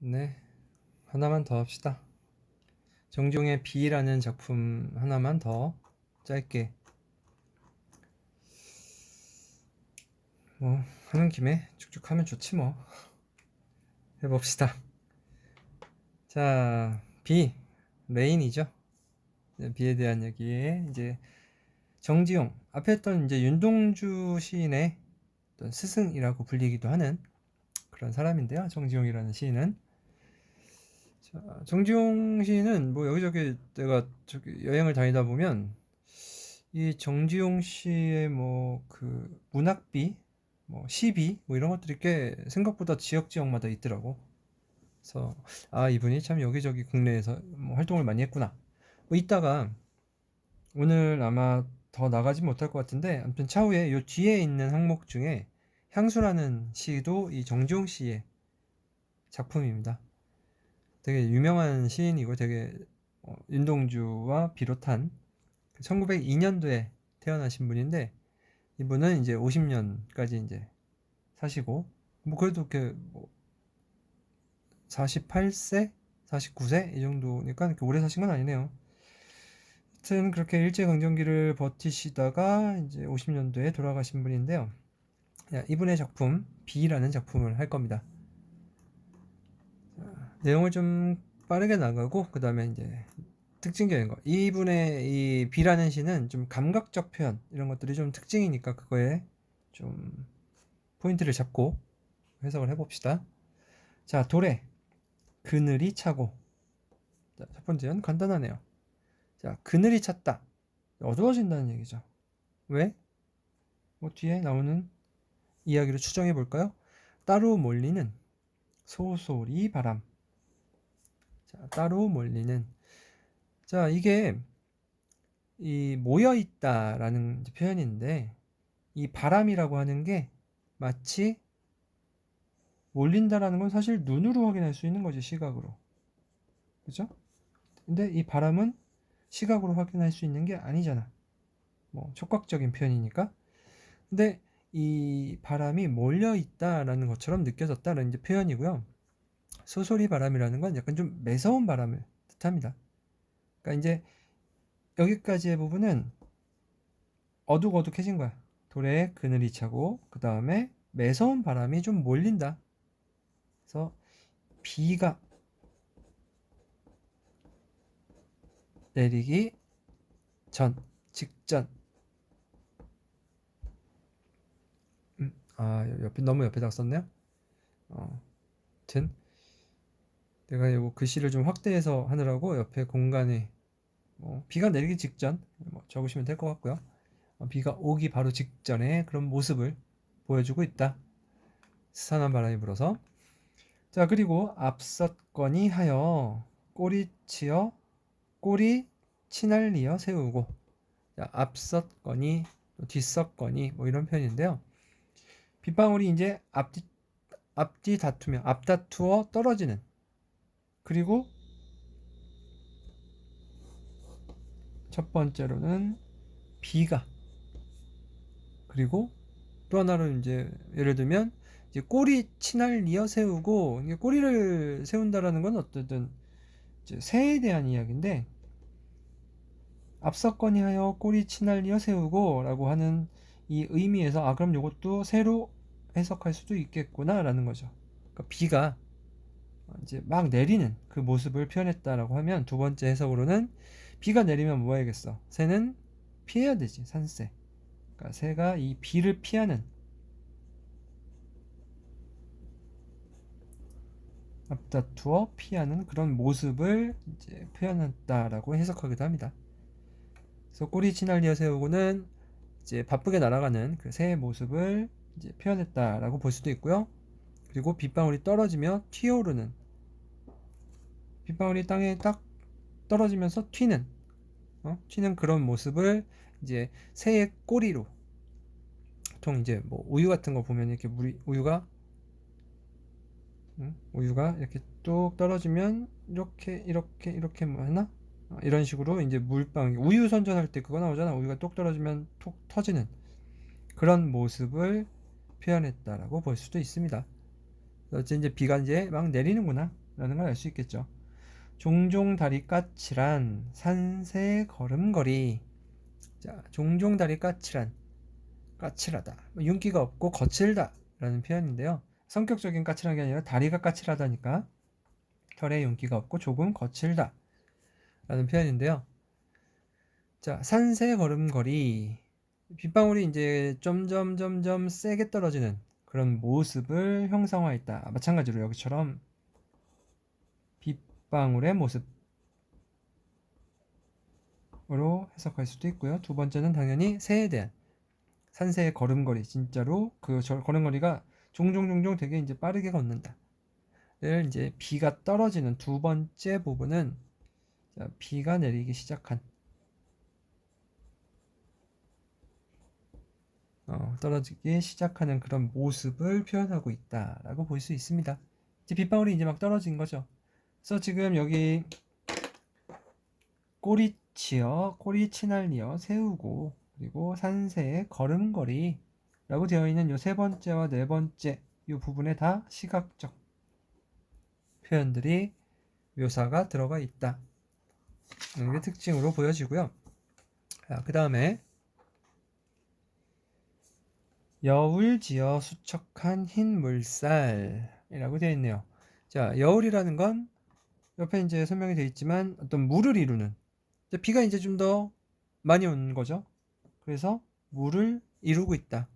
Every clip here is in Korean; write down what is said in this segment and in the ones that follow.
네, 하나만 더 합시다. 정중의 비라는 작품 하나만 더 짧게 뭐 하는 김에 쭉쭉 하면 좋지 뭐. 해봅시다. 자, 비 레인이죠. 비에 대한 얘기에 이제 정지용 앞에 했던 이제 윤동주 시인의 어떤 스승이라고 불리기도 하는 그런 사람인데요. 정지용이라는 시인은 자, 정지용 시인은 뭐 여기저기 내가 저기 여행을 다니다 보면 이 정지용 씨의 뭐 그 문학비, 뭐 시비, 뭐 이런 것들이 꽤 생각보다 지역마다 있더라고. 그래서 아 이분이 참 여기저기 국내에서 뭐 활동을 많이 했구나. 뭐 이따가 오늘 아마 더 나가지 못할 것 같은데 아무튼 차후에 요 뒤에 있는 항목 중에 향수라는 시도 이 정지용 씨의 작품입니다. 되게 유명한 시인이고 되게 윤동주와 비롯한 1902년도에 태어나신 분인데 이분은 이제 50년까지 이제 사시고 뭐 그래도 이렇게 뭐 48세, 49세 이 정도니까 이렇게 오래 사신 건 아니네요. 하여튼 그렇게 일제강점기를 버티시다가 이제 50년도에 돌아가신 분인데요. 이분의 작품 비라는 작품을 할 겁니다. 내용을 좀 빠르게 나가고 그 다음에 이제 특징적인 거. 이분의 이 비라는 시는 좀 감각적 표현 이런 것들이 좀 특징이니까 그거에 좀 포인트를 잡고 해석을 해봅시다. 자, 도래. 그늘이 차고. 자, 첫 번째는 간단하네요. 자, 그늘이 찼다. 어두워진다는 얘기죠. 왜? 뭐 뒤에 나오는 이야기를 추정해 볼까요? 따로 몰리는 소소리 바람. 자, 따로 몰리는. 자, 이게 이 모여 있다라는 표현인데 이 바람이라고 하는 게 마치 몰린다라는 건 사실 눈으로 확인할 수 있는 거지, 시각으로. 그죠? 근데 이 바람은 시각으로 확인할 수 있는 게 아니잖아. 뭐 촉각적인 표현이니까. 근데 이 바람이 몰려 있다라는 것처럼 느껴졌다라는 이제 표현이고요. 소소리 바람이라는 건 약간 좀 매서운 바람을 뜻합니다. 그러니까 이제 여기까지의 부분은 어둑어둑해진 거야. 돌에 그늘이 차고 그 다음에 매서운 바람이 좀 몰린다. 그래서 비가 내리기 전, 직전. 옆에 너무 옆에다 썼네요. 아무튼 내가 이거 글씨를 좀 확대해서 하느라고 옆에 공간에 비가 내리기 직전 적으시면 될 것 같고요. 비가 오기 바로 직전에 그런 모습을 보여주고 있다. 스산한 바람이 불어서. 자, 그리고 앞섰거니 하여 꼬리치어 꼬리 치날리어 세우고. 자, 앞섰거니 뒤섰거니 뭐 이런 표현인데요. 빗방울이 이제 앞뒤 다투며 앞다투어 떨어지는. 그리고 첫 번째로는 비가, 그리고 또 하나로 이제 예를 들면 이제 꼬리 치날 이어 세우고, 이게 꼬리를 세운다라는 건 어쨌든 이제 새에 대한 이야기인데 앞섰거니 하여 꼬리 치날 이어 세우고라고 하는 이 의미에서 그럼 이것도 새로 해석할 수도 있겠구나라는 거죠. 그러니까 비가 이제 막 내리는 그 모습을 표현했다라고 하면 두 번째 해석으로는 비가 내리면 뭐 해야겠어? 새는 피해야 되지, 산새. 그러니까 새가 이 비를 피하는, 앞다투어 피하는 그런 모습을 이제 표현했다라고 해석하기도 합니다. 그래서 꼬리 치날리어 세우고는 이제 바쁘게 날아가는 그 새의 모습을 이제 표현했다라고 볼 수도 있고요. 그리고 빗방울이 떨어지며 튀어오르는, 빗방울이 땅에 딱 떨어지면서 튀는 그런 모습을 이제 새의 꼬리로, 보통 이제 뭐 우유 같은 거 보면 이렇게 우유가 이렇게 뚝 떨어지면 이렇게 뭐 하나 이런 식으로 이제 물방 우유 선전할 때 그거 나오잖아. 우유가 뚝 떨어지면 톡 터지는 그런 모습을 표현했다라고 볼 수도 있습니다. 어째 이제 비가 이제 막 내리는구나. 라는 걸 알 수 있겠죠. 종종 다리 까칠한 산새 걸음걸이. 자, 종종 다리 까칠하다, 윤기가 없고 거칠다 라는 표현인데요. 성격적인 까칠한 게 아니라 다리가 까칠하다니까 털에 윤기가 없고 조금 거칠다 라는 표현인데요. 자, 산새 걸음걸이. 빗방울이 이제 점점 세게 떨어지는 그런 모습을 형상화했다. 마찬가지로 여기처럼 빗방울의 모습으로 해석할 수도 있고요. 두 번째는 당연히 새에 대한, 산새의 걸음걸이, 진짜로 그 걸음걸이가 종종 되게 이제 빠르게 걷는다. 를 이제 비가 떨어지는 두 번째 부분은, 자, 비가 내리기 시작한, 떨어지기 시작하는 그런 모습을 표현하고 있다라고 볼 수 있습니다. 이제 빗방울이 이제 막 떨어진 거죠. 그래서 지금 여기 꼬리치날리어 세우고, 그리고 산새의 걸음걸이라고 되어 있는 요 세 번째와 네 번째 이 부분에 다 시각적 표현들이 묘사가 들어가 있다. 이게 특징으로 보여지고요. 그 다음에 여울지어 수척한 흰 물살이라고 되어 있네요. 자, 여울이라는 건 옆에 이제 설명이 되어 있지만 어떤 물을 이루는, 비가 이제 좀 더 많이 온 거죠. 그래서 물을 이루고 있다,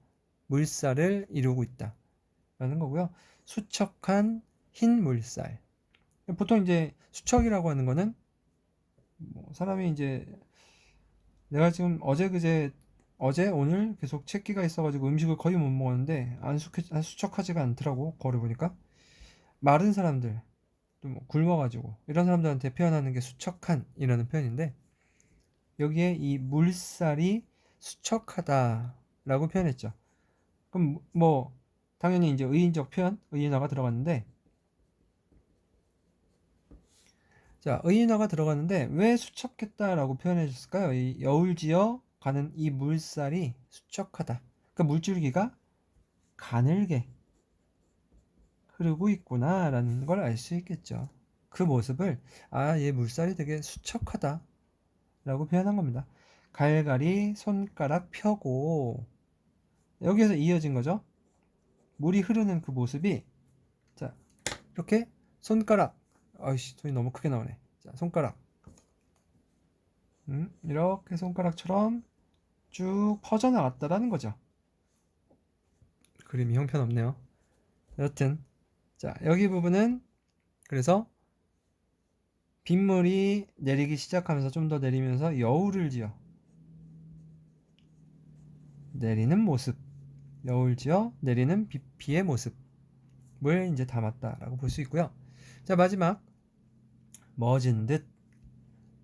물살을 이루고 있다 라는 거고요. 수척한 흰 물살. 보통 이제 수척이라고 하는 거는 사람이 이제, 내가 지금 어제 오늘 계속 채기가 있어가지고 음식을 거의 못 먹었는데 안 수척하지가 않더라고. 거울 보니까 마른 사람들, 좀 굶어가지고 이런 사람들한테 표현하는 게 수척한 이라는 표현인데, 여기에 이 물살이 수척하다라고 표현했죠. 그럼 뭐 당연히 이제 의인적 표현, 의인어가 들어갔는데, 자, 의인어가 들어갔는데 왜 수척했다라고 표현해 줬을까요? 이 여울지어 가는 이 물살이 수척하다. 그러니까 물줄기가 가늘게 흐르고 있구나라는 걸 알 수 있겠죠. 그 모습을, 얘 물살이 되게 수척하다라고 표현한 겁니다. 갈갈이 손가락 펴고, 여기에서 이어진 거죠. 물이 흐르는 그 모습이, 자, 이렇게 손가락, 아이씨, 손이 너무 크게 나오네. 자, 손가락, 이렇게 손가락처럼 쭉 퍼져나갔다라는 거죠. 그림이 형편없네요. 여튼, 자, 여기 부분은 그래서 빗물이 내리기 시작하면서 좀 더 내리면서 여울을 지어 내리는 모습, 여울 지어 내리는 비의 모습을 이제 담았다라고 볼 수 있고요. 자, 마지막, 멎은 듯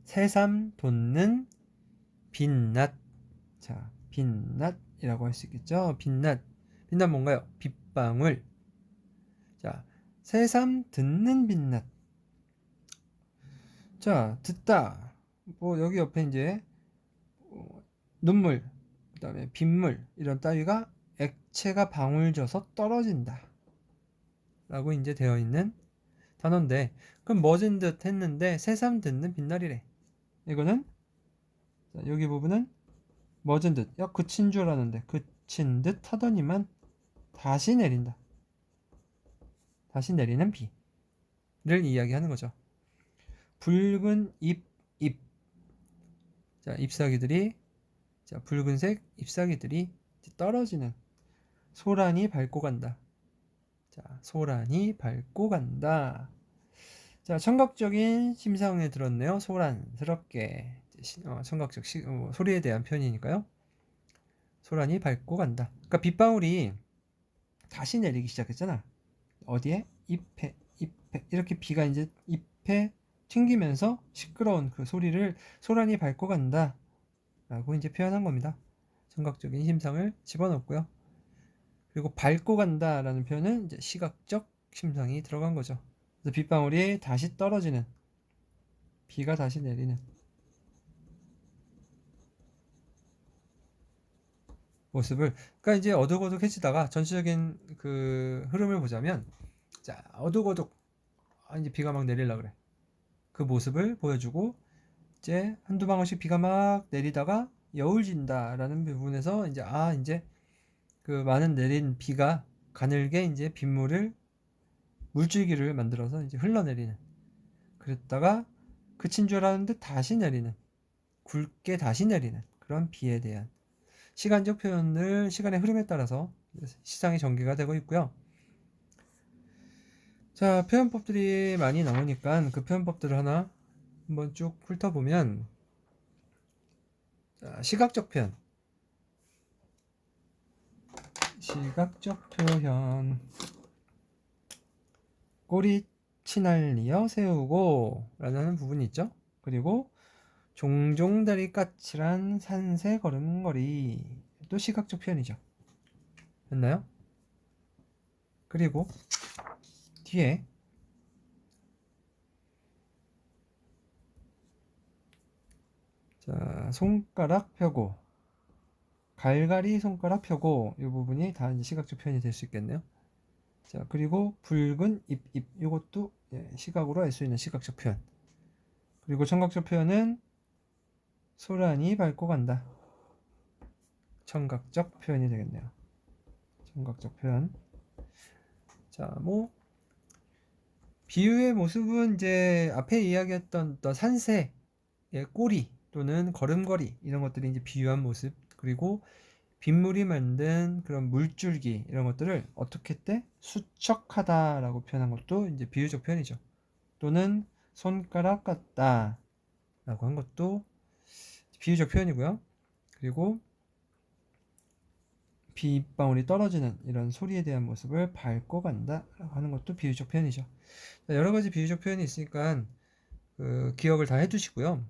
새삼 돋는 빛낮. 자, 빛낮이라고 할 수 있겠죠. 빛낮 뭔가요? 빗방울. 자, 새삼 듣는 빛낮. 자, 듣다, 뭐 여기 옆에 이제 눈물, 그 다음에 빗물, 이런 따위가 액체가 방울져서 떨어진다 라고 이제 되어 있는 단어인데, 그럼 멎은 듯 했는데 새삼 듣는 빛날이래. 이거는, 자, 여기 부분은 멎은 듯, 그친 줄 알았는데 그친 듯 하더니만 다시 내린다, 다시 내리는 비를 이야기하는 거죠. 붉은 잎. 자, 잎사귀들이, 자, 붉은색 잎사귀들이 떨어지는, 소란이 밟고 간다. 자, 소란이 밟고 간다. 자, 청각적인 심상에 들었네요. 소란스럽게. 청각적 소리에 대한 표현이니까요. 소란이 밟고 간다. 그러니까 빗방울이 다시 내리기 시작했잖아. 어디에? 잎에 이렇게 비가 이제 잎에 튕기면서 시끄러운 그 소리를 소란이 밟고 간다 라고 이제 표현한 겁니다. 청각적인 심상을 집어넣고요. 그리고 밟고 간다 라는 표현은 이제 시각적 심상이 들어간 거죠. 그래서 빗방울이 다시 떨어지는, 비가 다시 내리는 모습을, 그러니까 이제 어둑어둑해지다가 전체적인 그 흐름을 보자면, 자, 어둑어둑 이제 비가 막 내릴라 그래. 그 모습을 보여주고 이제 한두 방울씩 비가 막 내리다가 여울진다라는 부분에서 이제 이제 그 많은 내린 비가 가늘게 이제 빗물을 물줄기를 만들어서 이제 흘러내리는, 그랬다가 그친 줄 알았는데 다시 내리는, 굵게 다시 내리는 그런 비에 대한 시간적 표현을 시간의 흐름에 따라서 시상이 전개가 되고 있고요. 자, 표현법들이 많이 나오니까 그 표현법들을 하나 한번 쭉 훑어보면, 자, 시각적 표현. 시각적 표현. 꼬리 치날리어 세우고 라는 부분이 있죠. 그리고 종종다리 까칠한 산새 걸음걸이, 또 시각적 표현이죠. 됐나요? 그리고 뒤에 자, 손가락 펴고, 갈갈이 손가락 펴고, 이 부분이 다 이제 시각적 표현이 될 수 있겠네요. 자, 그리고 붉은 입, 이것도 시각으로 알 수 있는 시각적 표현. 그리고 청각적 표현은 소란이 밟고 간다. 청각적 표현이 되겠네요. 청각적 표현. 자, 뭐 비유의 모습은 이제 앞에 이야기했던 어떤 산새의 꼬리 또는 걸음걸이, 이런 것들이 이제 비유한 모습, 그리고 빗물이 만든 그런 물줄기, 이런 것들을 어떻게 때 수척하다라고 표현한 것도 이제 비유적 표현이죠. 또는 손가락 같다 라고 한 것도 비유적 표현이고요. 그리고 빗방울이 떨어지는 이런 소리에 대한 모습을 밟고 간다 라고 하는 것도 비유적 표현이죠. 여러 가지 비유적 표현이 있으니까 그 기억을 다 해두시고요.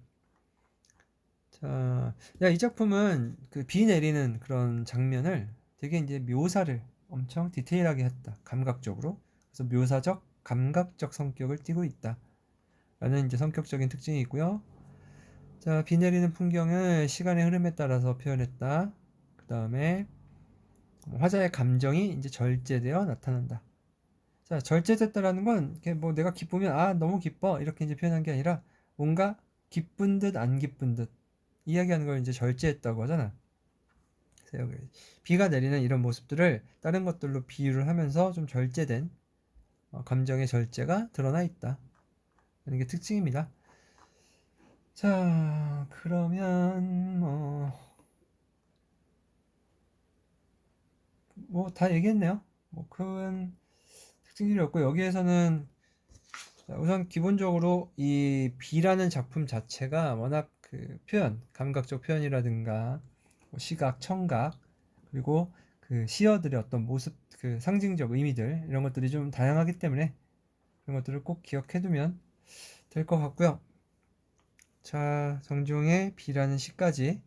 자, 이 작품은 그 비 내리는 그런 장면을 되게 이제 묘사를 엄청 디테일하게 했다. 감각적으로. 그래서 묘사적, 감각적 성격을 띠고 있다. 라는 이제 성격적인 특징이 있고요. 자, 비 내리는 풍경을 시간의 흐름에 따라서 표현했다. 그 다음에 화자의 감정이 이제 절제되어 나타난다. 자, 절제됐다라는 건 뭐 내가 기쁘면 너무 기뻐 이렇게 이제 표현한 게 아니라 뭔가 기쁜 듯 안 기쁜 듯 이야기하는 걸 이제 절제했다고 하잖아. 그래서 여기 비가 내리는 이런 모습들을 다른 것들로 비유를 하면서 좀 절제된 감정의 절제가 드러나 있다. 이게 특징입니다. 자, 그러면 뭐 다 얘기했네요. 뭐 큰 특징들이 없고, 여기에서는 우선 기본적으로 이 비라는 작품 자체가 워낙 그 표현, 감각적 표현이라든가 뭐 시각, 청각, 그리고 그 시어들의 어떤 모습, 그 상징적 의미들, 이런 것들이 좀 다양하기 때문에 그런 것들을 꼭 기억해두면 될 것 같고요. 자, 정중의 비라는 시까지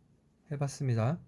해봤습니다.